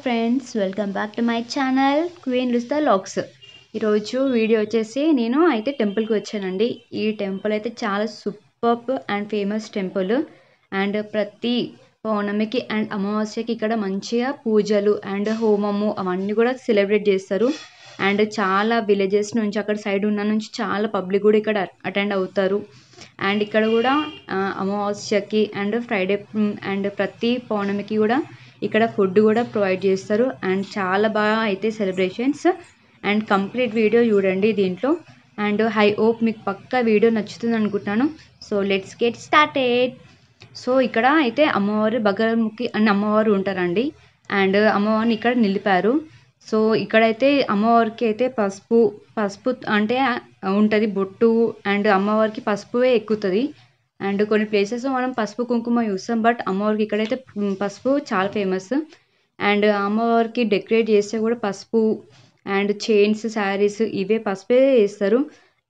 Friends, welcome back to my channel queen లుస్తా లాక్స్. ఈరోజు వీడియో వచ్చేసి నేను అయితే టెంపుల్కి వచ్చానండి. ఈ టెంపుల్ అయితే చాలా super and famous temple. And ప్రతి పౌర్ణమికి అండ్ అమావాస్యకి ఇక్కడ మంచిగా పూజలు అండ్ హోమము అవన్నీ కూడా సెలబ్రేట్ చేస్తారు. అండ్ చాలా విలేజెస్ నుంచి అక్కడ సైడ్ ఉన్న నుంచి చాలా పబ్లిక్ కూడా ఇక్కడ అటెండ్ అవుతారు. అండ్ ఇక్కడ కూడా అమావాస్యకి అండ్ ఫ్రైడే అండ్ ప్రతి పౌర్ణమికి కూడా ఇక్కడ ఫుడ్ కూడా ప్రొవైడ్ చేస్తారు. అండ్ చాలా బాగా అయితే సెలబ్రేషన్స్. అండ్ కంప్లీట్ వీడియో చూడండి దీంట్లో. అండ్ ఐ హోప్ మీకు పక్కా వీడియో నచ్చుతుంది అనుకుంటున్నాను. So let's get started. So ఇక్కడ అయితే అమ్మవారు బగరముఖి అని అమ్మవారు ఉంటారండి. అండ్ అమ్మవారిని ఇక్కడ నిలిపారు. సో ఇక్కడైతే అమ్మవారికి అయితే పసుపు అంటే ఉంటుంది, బొట్టు. అండ్ అమ్మవారికి పసుపువే ఎక్కుతుంది. అండ్ కొన్ని ప్లేసెస్ మనం పసుపు కుంకుమ చూస్తాం, బట్ అమ్మవారికి ఇక్కడైతే పసుపు చాలా ఫేమస్. అండ్ అమ్మవారికి డెకరేట్ చేస్తే కూడా పసుపు అండ్ చైన్స్, శారీస్ ఇవే పసుపే వేస్తారు.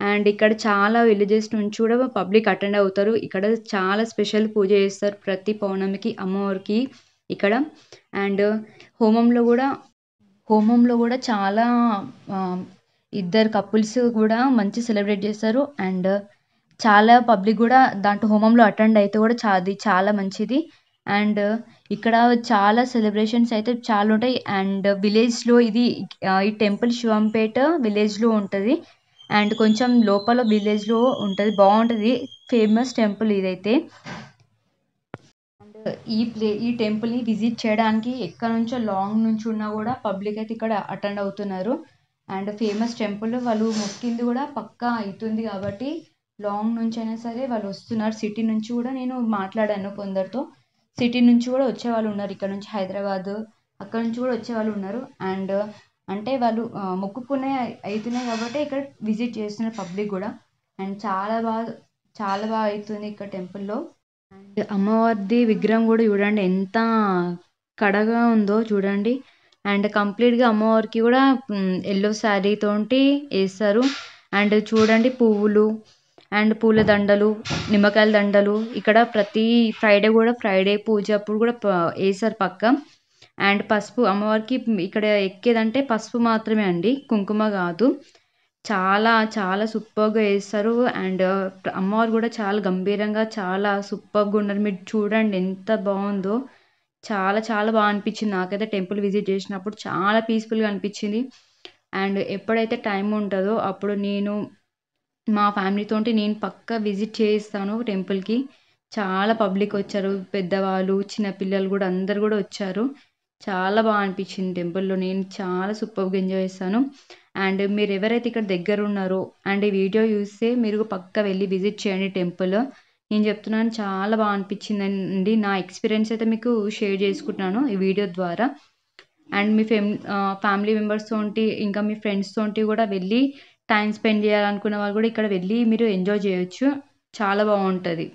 అండ్ ఇక్కడ చాలా విలేజెస్ నుంచి కూడా పబ్లిక్ అటెండ్ అవుతారు. ఇక్కడ చాలా స్పెషల్ పూజ చేస్తారు ప్రతి పౌర్ణమికి అమ్మవారికి ఇక్కడ. అండ్ హోమంలో కూడా చాలా ఇద్దరు కపుల్స్ కూడా మంచి సెలబ్రేట్ చేస్తారు. అండ్ చాలా పబ్లిక్ కూడా దాంట్లో హోమంలో అటెండ్ అయితే కూడా చాలా మంచిది. అండ్ ఇక్కడ చాలా సెలబ్రేషన్స్ అయితే చాలా ఉంటాయి. అండ్ విలేజ్లో ఈ టెంపుల్ శివంపేట విలేజ్లో ఉంటుంది. అండ్ కొంచెం లోపల విలేజ్లో ఉంటుంది, బాగుంటుంది. ఫేమస్ టెంపుల్ ఇదైతే. అండ్ ఈ టెంపుల్ని విజిట్ చేయడానికి ఎక్కడి నుంచో లాంగ్ నుంచి ఉన్నా కూడా పబ్లిక్ అయితే ఇక్కడ అటెండ్ అవుతున్నారు. అండ్ ఫేమస్ టెంపుల్, వాళ్ళు మొక్కింది కూడా పక్కా అవుతుంది కాబట్టి లాంగ్ నుంచి అయినా సరే వాళ్ళు వస్తున్నారు. సిటీ నుంచి కూడా నేను మాట్లాడాను కొందరితో. సిటీ నుంచి కూడా వచ్చే వాళ్ళు ఉన్నారు, ఇక్కడ నుంచి హైదరాబాద్ అక్కడ నుంచి కూడా వచ్చే వాళ్ళు ఉన్నారు. అండ్ అంటే వాళ్ళు మొక్కుకునే అవుతున్నాయి కాబట్టి ఇక్కడ విజిట్ చేస్తున్నారు పబ్లిక్ కూడా. అండ్ చాలా బాగా అవుతుంది ఇక్కడ టెంపుల్లో. అండ్ అమ్మవారిది విగ్రహం కూడా చూడండి ఎంత కడగా ఉందో చూడండి. అండ్ కంప్లీట్గా అమ్మవారికి కూడా ఎల్లో శారీతోటి వేస్తారు. అండ్ చూడండి పువ్వులు అండ్ పూల దండలు, నిమ్మకాయల దండలు ఇక్కడ ప్రతి ఫ్రైడే పూజ అప్పుడు కూడా వేస్తారు పక్క. అండ్ పసుపు అమ్మవారికి ఇక్కడ ఎక్కేదంటే పసుపు మాత్రమే అండి, కుంకుమ కాదు. చాలా సూపర్గా వేస్తారు. అండ్ అమ్మవారు కూడా చాలా గంభీరంగా చాలా సూపర్గా ఉన్నారు. మీరు చూడండి ఎంత బాగుందో. చాలా బాగా అనిపించింది నాకైతే టెంపుల్ విజిట్ చేసినప్పుడు. చాలా పీస్ఫుల్గా అనిపించింది. అండ్ ఎప్పుడైతే టైం ఉంటుందో అప్పుడు మా ఫ్యామిలీతో నేను పక్కా విజిట్ చేస్తాను టెంపుల్కి. చాలా పబ్లిక్ వచ్చారు, పెద్దవాళ్ళు చిన్నపిల్లలు కూడా అందరు కూడా వచ్చారు. చాలా బాగా అనిపించింది టెంపుల్లో. నేను చాలా సూపర్గా ఎంజాయ్ చేస్తాను. అండ్ మీరు ఎవరైతే ఇక్కడ దగ్గర ఉన్నారో అండ్ ఈ వీడియో చూస్తే మీరు పక్కా వెళ్ళి విజిట్ చేయండి టెంపుల్. నేను చెప్తున్నాను చాలా బాగా అనిపించింది అండి. నా ఎక్స్పీరియన్స్ అయితే మీకు షేర్ చేసుకుంటున్నాను ఈ వీడియో ద్వారా. అండ్ మీ ఫ్యామిలీ మెంబర్స్ తోటి ఇంకా మీ ఫ్రెండ్స్ తోటి కూడా వెళ్ళి టైం స్పెండ్ చేయాలనుకున్న వాళ్ళు కూడా ఇక్కడ వెళ్ళి మీరు ఎంజాయ్ చేయొచ్చు. చాలా బాగుంటుంది.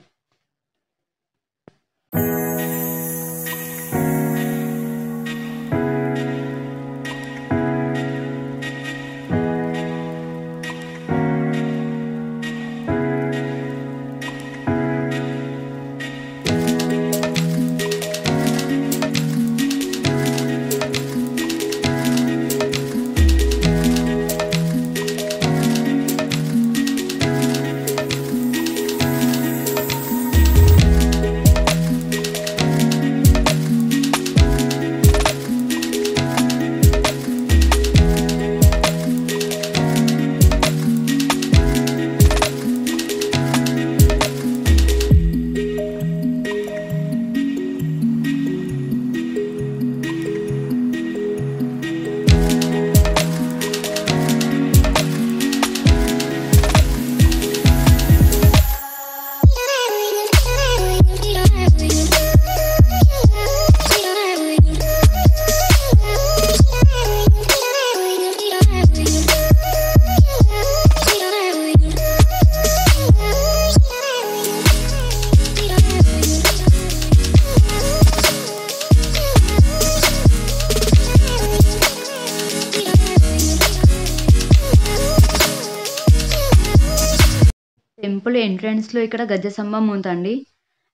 టెంపుల్ ఎంట్రన్స్లో ఇక్కడ గజస్తంభం ఉందండి.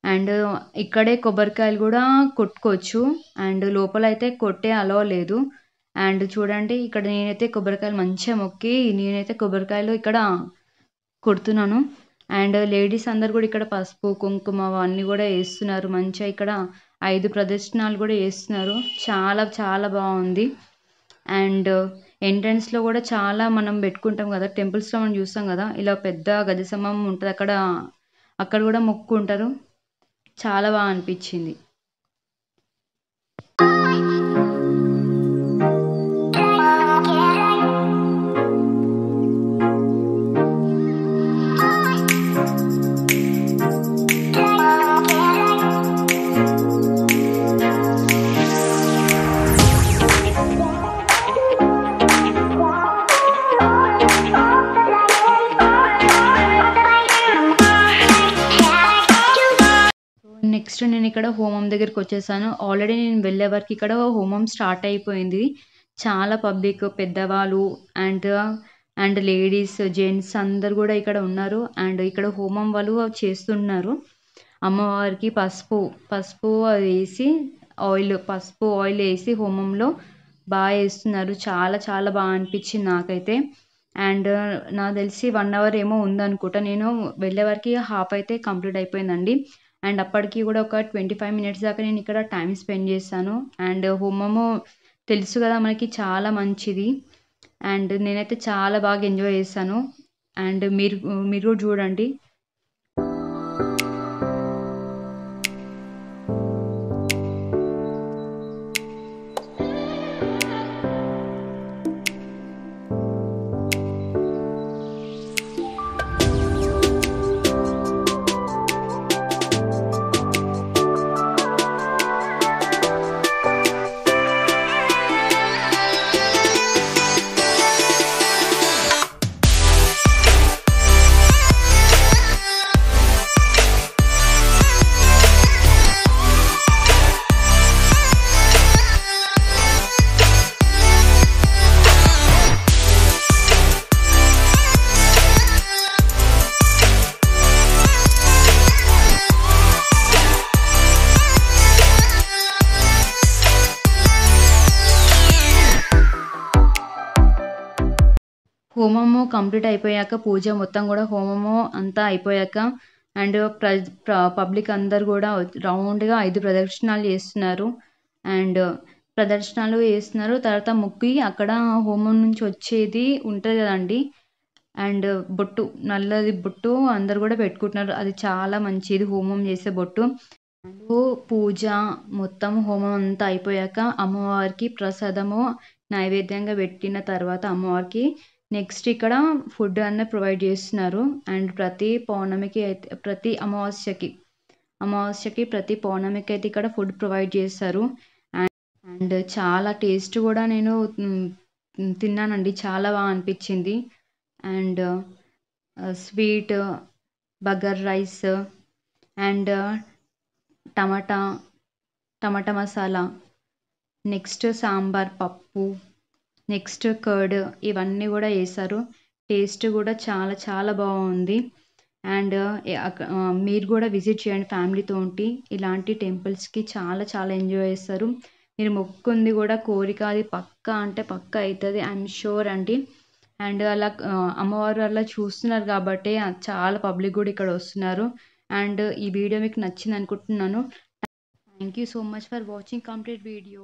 అండ్ ఇక్కడే కొబ్బరికాయలు కూడా కొట్టుకోవచ్చు. అండ్ లోపల అయితే కొట్టే అలో లేదు. అండ్ చూడండి ఇక్కడ నేనైతే కొబ్బరికాయలు మంచిగా మొక్కి నేనైతే కొబ్బరికాయలు ఇక్కడ కొడుతున్నాను. అండ్ లేడీస్ అందరు కూడా ఇక్కడ పసుపు కుంకుమ అవన్నీ కూడా వేస్తున్నారు. మంచిగా ఇక్కడ 5 ప్రదక్షిణాలు కూడా వేస్తున్నారు. చాలా చాలా బాగుంది. అండ్ ఎంట్రన్స్లో కూడా చాలా మనం పెట్టుకుంటాం కదా, టెంపుల్స్లో మనం చూస్తాం కదా, ఇలా పెద్ద గజస్తంభం ఉంటుంది అక్కడ, అక్కడ కూడా మొక్కుకుంటారు. చాలా బాగా అనిపించింది. నెక్స్ట్ నేను ఇక్కడ హోమం దగ్గరికి వచ్చేసాను. ఆల్రెడీ నేను వెళ్ళే వరకు ఇక్కడ హోమం స్టార్ట్ అయిపోయింది. చాలా పబ్లిక్, పెద్దవాళ్ళు అండ్ లేడీస్, జెంట్స్ అందరు కూడా ఇక్కడ ఉన్నారు. అండ్ ఇక్కడ హోమం వాళ్ళు చేస్తున్నారు. అమ్మవారికి పసుపు వేసి పసుపు ఆయిల్ వేసి హోమంలో బాగా వేస్తున్నారు. చాలా చాలా బాగా అనిపించింది నాకైతే. అండ్ నాకు తెలిసి 1 అవర్ ఏమో ఉందనుకుంటా. నేను వెళ్ళే వరకు హాఫ్ అయితే కంప్లీట్ అయిపోయిందండి. అండ్ అప్పటికి కూడా ఒక 25 మినిట్స్ దాకా నేను ఇక్కడ టైం స్పెండ్ చేశాను. అండ్ హోమము తెలుసు కదా మనకి చాలా మంచిది. అండ్ నేనైతే చాలా బాగా ఎంజాయ్ చేశాను. అండ్ మీరు కూడా చూడండి. హోమము కంప్లీట్ అయిపోయాక, పూజ మొత్తం కూడా హోమము అంతా అయిపోయాక అండ్ పబ్లిక్ అందరు కూడా రౌండ్గా 5 ప్రదక్షిణాలు చేస్తున్నారు. అండ్ ప్రదక్షిణాలు చేస్తున్నారు. తర్వాత మొక్కి అక్కడ హోమం నుంచి వచ్చేది ఉంటుంది కదండి, అండ్ బొట్టు, నల్లది బొట్టు అందరు కూడా పెట్టుకుంటున్నారు. అది చాలా మంచిది, హోమం చేసే బొట్టు. అండ్ పూజ మొత్తం హోమం అంతా అయిపోయాక అమ్మవారికి ప్రసాదము నైవేద్యంగా పెట్టిన తర్వాత అమ్మవారికి నెక్స్ట్ ఇక్కడ ఫుడ్ అన్నీ ప్రొవైడ్ చేస్తున్నారు. అండ్ ప్రతి పౌర్ణమికి అయితే, ప్రతి అమావాస్యకి ప్రతి పౌర్ణమికి అయితే ఇక్కడ ఫుడ్ ప్రొవైడ్ చేస్తారు. అండ్ చాలా టేస్ట్ కూడా నేను తిన్నానండి. చాలా బాగా అనిపించింది. And sweet, bagara rice and tomato masala, next sambar, పప్పు, నెక్స్ట్ కర్డ్, ఇవన్నీ కూడా వేశారు. టేస్ట్ కూడా చాలా చాలా బాగుంది. అండ్ మీరు కూడా విజిట్ చేయండి ఫ్యామిలీతో. ఇలాంటి టెంపుల్స్కి చాలా చాలా ఎంజాయ్ చేస్తారు. మీరు మొక్కుంది కూడా కోరిక అది పక్కా అంటే పక్కా అవుతుంది, ఐఎమ్ షూర్ అండి. అండ్ అలా అమ్మవారు అలా చూస్తున్నారు కాబట్టి చాలా పబ్లిక్ కూడా ఇక్కడ వస్తున్నారు. అండ్ ఈ వీడియో మీకు నచ్చింది అనుకుంటున్నాను. Thank you so much for watching complete video.